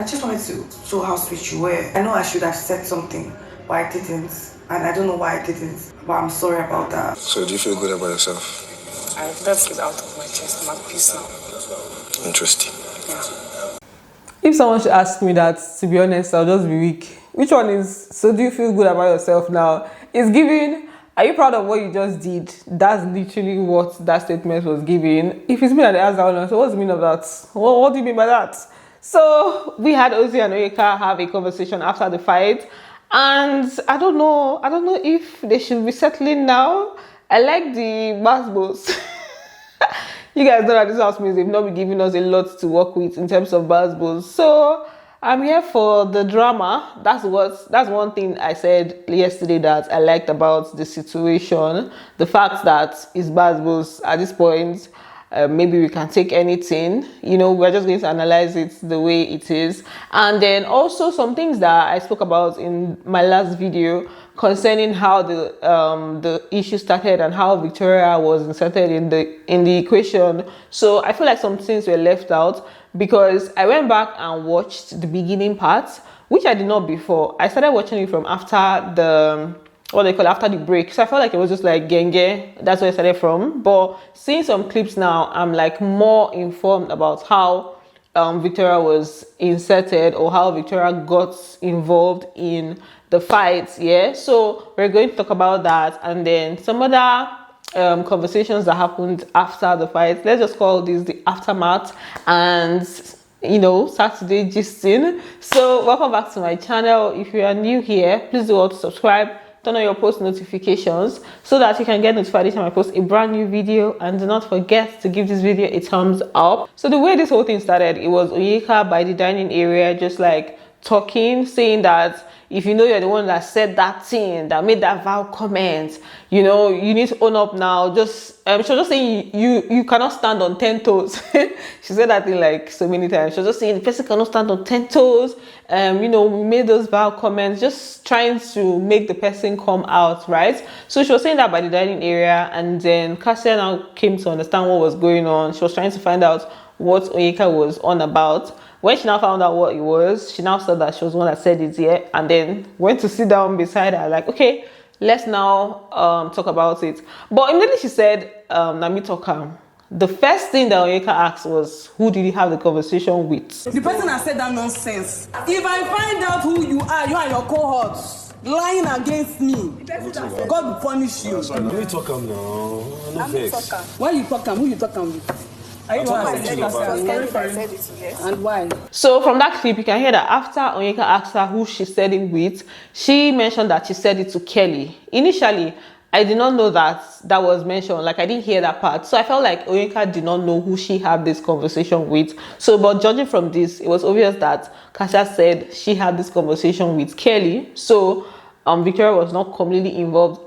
I just wanted to show how sweet you were. I know I should have said something, but I didn't. And I don't know why I didn't. But I'm sorry about that. So do you feel good about yourself? I've left it out of my chest. I'm at peace now. Interesting. Yeah. If someone should ask me that, to be honest, I'll just be weak. Which one is, so do you feel good about yourself now? It's giving, are you proud of what you just did? That's literally what that statement was giving. If it's me that asked that one, so what's the meaning of that? What do you mean by that? So we had Ozee and Onyeka have a conversation after the fight. And I don't know if they should be settling now. I like the basketballs. You guys know that this house means they've not been giving us a lot to work with in terms of basketballs. So I'm here for the drama. That's one thing I said yesterday that I liked about the situation. The fact that it's basketballs at this point. Maybe we can take anything, we're just going to analyze it the way it is. And then also some things that I spoke about in my last video concerning how the issue started and how Victoria was inserted in the equation. So I feel like some things were left out because I went back and watched the beginning part, which I did not before. I started watching it from after after the break. So I felt like it was just like genge. That's where I started from. But seeing some clips now, I'm like more informed about how Victoria was inserted or how Victoria got involved in the fight. Yeah. So we're going to talk about that and then some other conversations that happened after the fight. Let's just call this the aftermath and Saturday gisting. So welcome back to my channel. If you are new here, please do also subscribe. Turn on your post notifications so that you can get notified each time I post a brand new video, and do not forget to give this video a thumbs up. So the way this whole thing started, it was Onyeka by the dining area just like talking, saying that if you're the one that said that thing, that made that vile comment, you need to own up now. She was just saying you cannot stand on 10 toes. She said that thing like so many times. She was just saying the person cannot stand on 10 toes. We made those vile comments, just trying to make the person come out, right? So she was saying that by the dining area, and then Cassia now came to understand what was going on. She was trying to find out what Onyeka was on about. When she now found out what it was, she now said that she was the one that said it here, and then went to sit down beside her, like, okay, let's now talk about it. But immediately she said, let me talk her. The first thing that Onyeka asked was, who did he have the conversation with? The person that said that nonsense. If I find out who you and your cohorts lying against me, God will punish you. Let me talk him now. No vex. Why you talk him? Who you talk him with? And why? So from that clip, you can hear that after Onyeka asked her who she said it with, she mentioned that she said it to Kelly. Initially, I did not know that was mentioned. Like, I didn't hear that part. So I felt like Onyeka did not know who she had this conversation with. So, but judging from this, it was obvious that Cassia said she had this conversation with Kelly. So Victoria was not completely involved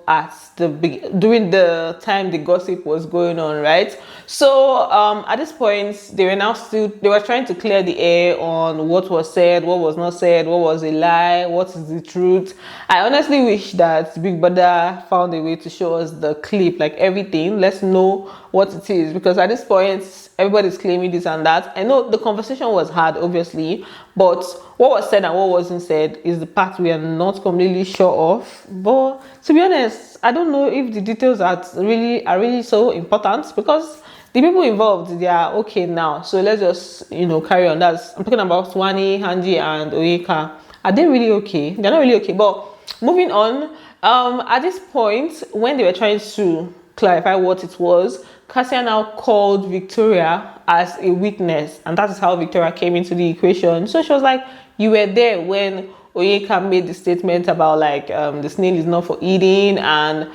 during the time the gossip was going on, right? So at this point, they were trying to clear the air on what was said, what was not said, what was a lie, what is the truth. I honestly wish that Big Brother found a way to show us the clip, like everything. Let's know what it is, because at this point, everybody's claiming this and that. I know the conversation was hard, obviously, but what was said and what wasn't said is the part we are not completely sure of. But to be honest, I don't know if the details are really so important, because the people involved, they are okay now. So let's just carry on. I'm talking about Wanni, Hanji, and Onyeka. Are they really okay? They're not really okay. But moving on, at this point, when they were trying to clarify what it was, Cassia now called Victoria as a witness, and that is how Victoria came into the equation. So she was like, you were there when Onyeka made the statement about like the snail is not for eating, and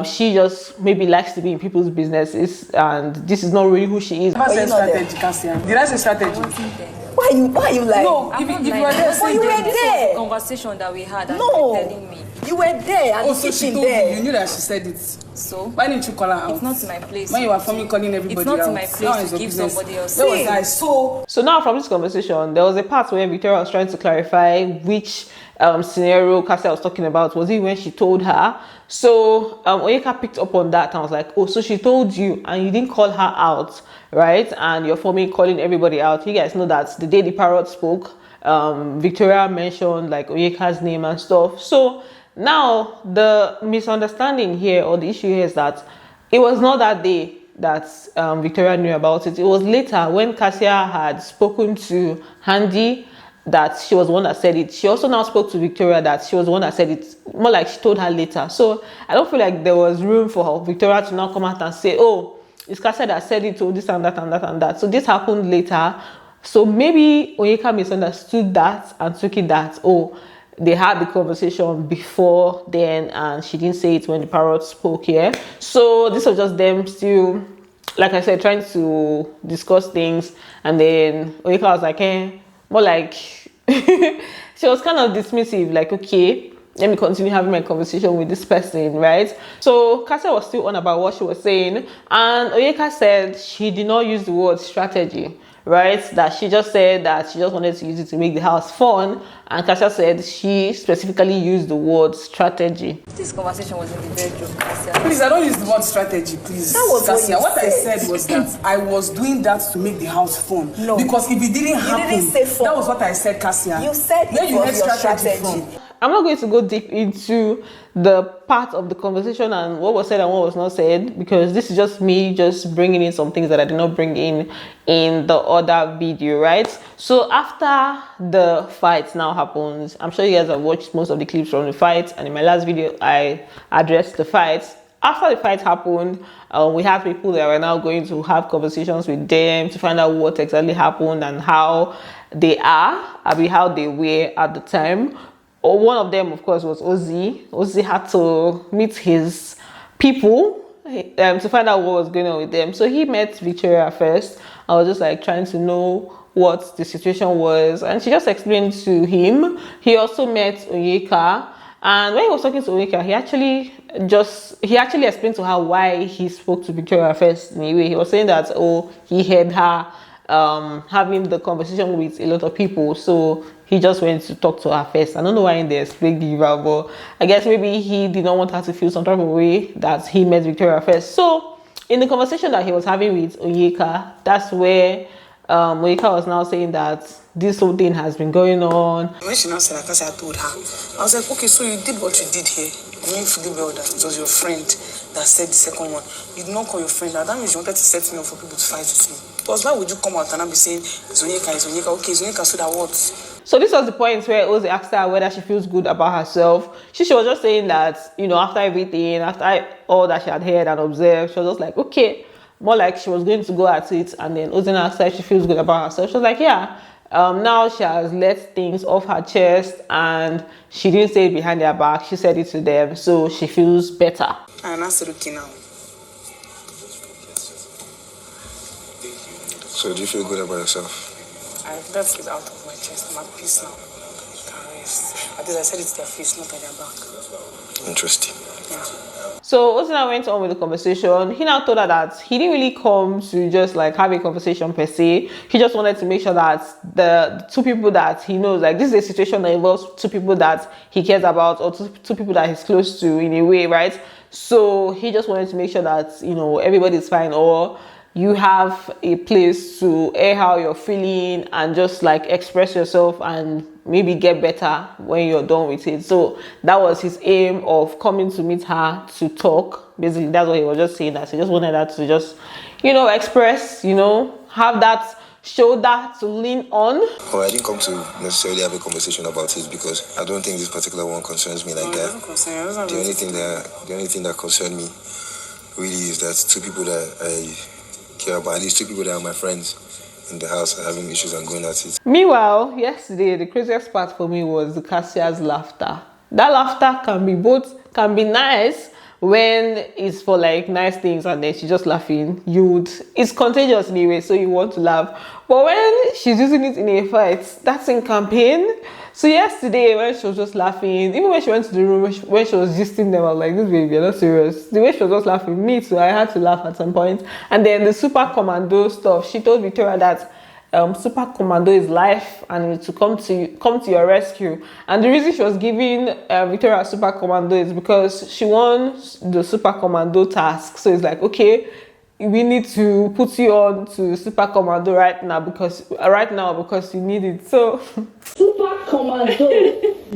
she just maybe likes to be in people's businesses, and this is not really who she is. Did I say strategy, Cassia? Did I say strategy? Why you like? No, if you were there, you were there. Conversation that we had, and no, you were telling me. You were there. And so she told you knew that she said it. So why didn't you call her out? It's not in my place. When you were forming calling everybody it's not out. in my place to give somebody else. That was nice. So now from this conversation, there was a part where Victoria was trying to clarify which scenario Cassia was talking about. Was it when she told her? So Onyeka picked up on that and was like, oh, so she told you and you didn't call her out, right? And you're calling everybody out. You guys know that the day the parrot spoke, Victoria mentioned like Onyeka's name and stuff. So now the misunderstanding here, or the issue here, is that it was not that day that Victoria knew about it. It was later when Cassia had spoken to Handy that she was the one that said it. She also now spoke to Victoria that she was the one that said it. More like she told her later. So I don't feel like there was room for her, Victoria, to now come out and say, oh, it's Cassia that said it, to this and that and that and that. So this happened later. So maybe Onyeka misunderstood that and took it that, oh, they had the conversation before then and she didn't say it when the parrot spoke here. So this was just them still, like I said, trying to discuss things. And then Onyeka was like, more like she was kind of dismissive, like, okay, let me continue having my conversation with this person, right? So Cassia was still on about what she was saying, and Onyeka said she did not use the word strategy, right? That she just said that she just wanted to use it to make the house fun, and Cassia said she specifically used the word strategy. This conversation was in the bedroom, Cassia. Please, I don't use the word strategy, please. That was Cassia. what I said. said was that I was doing that to make the house fun. No. Because if it didn't happen, didn't say fun. that was what I said, Cassia. You said Where it you was had your strategy strategy. from? I'm not going to go deep into the part of the conversation and what was said and what was not said, because this is just me just bringing in some things that I did not bring in the other video, right? So after the fight now happens, I'm sure you guys have watched most of the clips from the fight, and in my last video I addressed the fight. After the fight happened, we had people that were now going to have conversations with them to find out what exactly happened and how they are, how they were at the time. Or one of them, of course, was Ozee. Ozee had to meet his people to find out what was going on with them. So he met Victoria first. I was just like trying to know what the situation was, and she just explained to him. He also met Onyeka, and when he was talking to Onyeka, he actually explained to her why he spoke to Victoria first. Anyway, he was saying that, oh, he heard her having the conversation with a lot of people, so he just went to talk to her first. I don't know why in the explain giver, but I guess maybe he did not want her to feel some type of way that he met Victoria first. So in the conversation that he was having with Onyeka, that's where Onyeka was now saying that this whole thing has been going on. When she now said that, I told her, I was like, okay, so you did what you did here. You mean feeling well that it was your friend that said the second one. You did not call your friend that. That means you wanted to set me up for people to fight with me. Because why would you come out and not be saying, it's Onyeka, okay, it's Onyeka, so that what? So this was the point where Ozee asked her whether she feels good about herself. She was just saying that, you know, after everything, after all that she had heard and observed, she was just like, okay, more like she was going to go at it. And then Ozee asked her if she feels good about herself. She was like, yeah. Now she has let things off her chest and she didn't say it behind their back. She said it to them, so she feels better. And I said, okay now. So do you feel good about yourself? That's it out of my chest. I'm at peace now. Can rest. At least I said it to their face, not at their back. Interesting. Yeah. So Ozee went on with the conversation. He now told her that he didn't really come to just like have a conversation per se. He just wanted to make sure that the two people that he knows, like this is a situation that involves two people that he cares about, or two people that he's close to in a way, right? So he just wanted to make sure that, you know, everybody's fine, or you have a place to air how you're feeling and just like express yourself and maybe get better when you're done with it. So that was his aim of coming to meet her to talk. Basically, that's what he was just saying, that he just wanted her to just, you know, express, you know, have that shoulder to lean on. Well, I didn't come to necessarily have a conversation about it because I don't think this particular one concerns me like that. The only thing that concerned me really is that two people that I care about, at least two people that are my friends in the house, are having issues and going at it. Meanwhile, yesterday the craziest part for me was the Cassia's laughter. That laughter can be nice when it's for like nice things and then she's just laughing. It's contagious anyway, so you want to laugh. But when she's using it in a fight, that's in campaign. So yesterday when she was just laughing, even when she went to the room, when she was gisting them, I was like, this baby, you're not serious. The way she was just laughing, me too, I had to laugh at some point. And then the super commando stuff, she told Victoria that super commando is life and to come to your rescue. And the reason she was giving Victoria super commando is because she won the super commando task. So it's like, okay, we need to put you on to Super Commando right now because you need it. So Super Commando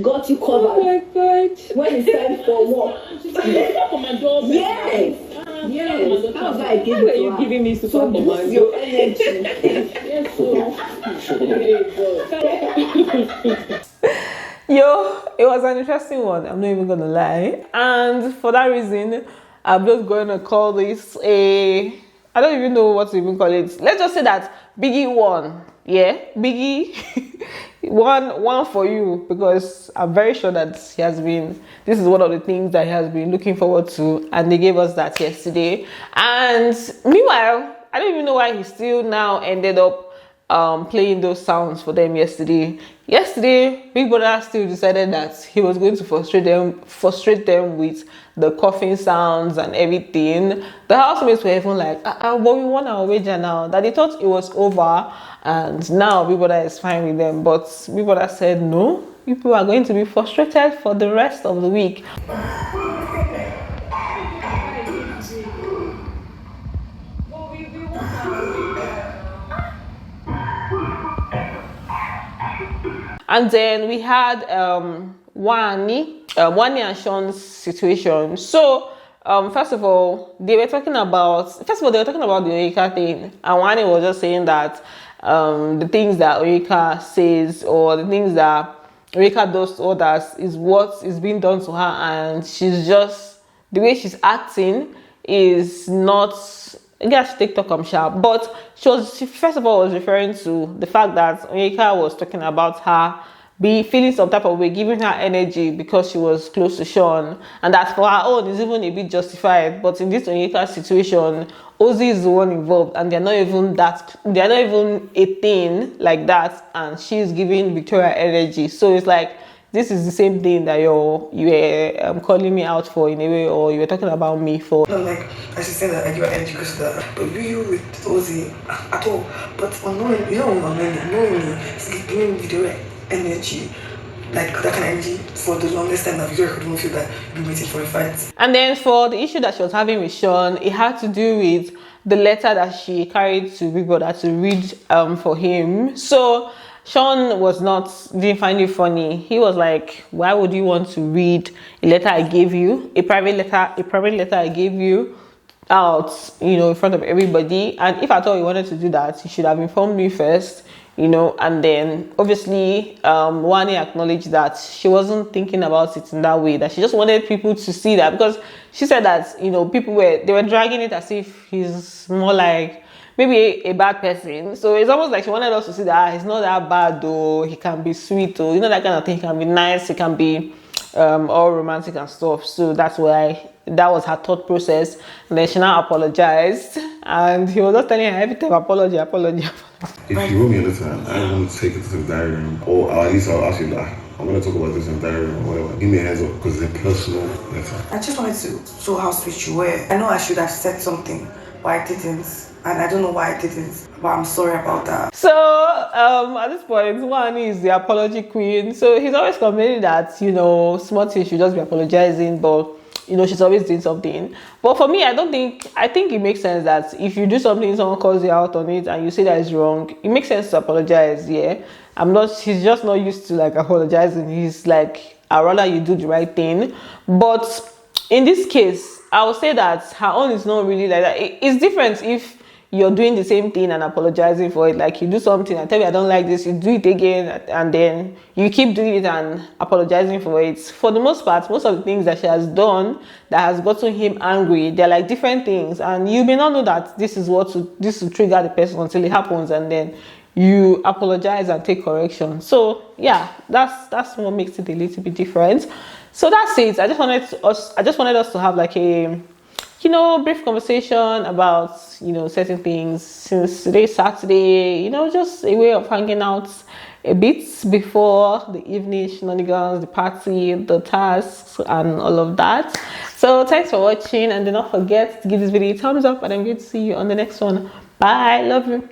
got you covered. Oh my God! When it's time for work. Super Commando. Yes. Yes. How was I giving you? You giving me Super Commando? Boost your energy. Yes. Yo, it was an interesting one. I'm not even gonna lie, and for that reason, I'm just going to call this I don't even know what to even call it. Let's just say that Biggie won. Yeah, Biggie one for you, because I'm very sure that this is one of the things that he has been looking forward to, and they gave us that yesterday. And meanwhile, I don't even know why he still now ended up playing those sounds for them yesterday. Big Brother still decided that he was going to frustrate them with the coughing sounds and everything. The housemates were even like, but we won our wager now. That they thought it was over, and now Big Brother is fine with them. But Big Brother said, no, people are going to be frustrated for the rest of the week. And then we had Wanni and Shaun's situation. So first of all, they were talking about the Onyeka thing, and Wanni was just saying that the things that Onyeka says or the things that Onyeka does to others is what is being done to her, and she's just, the way she's acting is not, I guess, TikTok sharp. But she first of all was referring to the fact that Onyeka was talking about her feeling some type of way, giving her energy because she was close to Shaun, and that for her own is even a bit justified. But in this Onyeka situation, Ozee is the one involved, and they're not even a thing like that, and she's giving Victoria energy. So it's like, this is the same thing that you were calling me out for in a way, or you were talking about me for. No, like I should say that I give her energy because of that. But you with Ozee at all. But unknowingly, it's giving Victoria energy. Like that kind of energy for the longest time that Victoria couldn't feel that you've been waiting for a fight. And then for the issue that she was having with Shaun, it had to do with the letter that she carried to Big Brother to read for him. So Shaun didn't find it funny. He was like, why would you want to read a letter I gave you, a private letter I gave you out, in front of everybody? And if at all you wanted to do that, you should have informed me first, and then obviously Wanni acknowledged that she wasn't thinking about it in that way, that she just wanted people to see that, because she said that, people were dragging it as if he's more like maybe a bad person. So it's almost like she wanted us to see that he's not that bad, though. He can be sweet, or that kind of thing. He can be nice. He can be all romantic and stuff. So that's why that was her thought process. And then she now apologized, and he was just telling her every time, apology. If you wrote me a letter, I want to take it to the diary room, or at least I'll ask you, like, I'm going to talk about this in the diary room or whatever. Give me a heads up, because it's a personal letter. I just wanted to show how sweet you were. I know I should have said something, but I didn't. And I don't know why I didn't, but I'm sorry about that. So at this point, Wanni is the apology queen. So he's always complaining that, small things should just be apologizing, but she's always doing something. But for me, I think it makes sense that if you do something, someone calls you out on it and you say that it's wrong, it makes sense to apologize. Yeah, he's just not used to like apologizing. He's like, I'd rather you do the right thing. But in this case, I would say that her own is not really like that. It's different if you're doing the same thing and apologizing for it. Like, you do something and tell me I don't like this, you do it again, and then you keep doing it and apologizing for it. For the most part, most of the things that she has done that has gotten him angry, they're like different things, and you may not know that this will trigger the person until it happens, and then you apologize and take correction. So yeah, that's what makes it a little bit different. So that's it. I just wanted us to have like a brief conversation about, certain things, since today's Saturday, just a way of hanging out a bit before the evening shenanigans, the party, the tasks, and all of that. So thanks for watching, and do not forget to give this video a thumbs up, and I'm going to see you on the next one. Bye. Love you.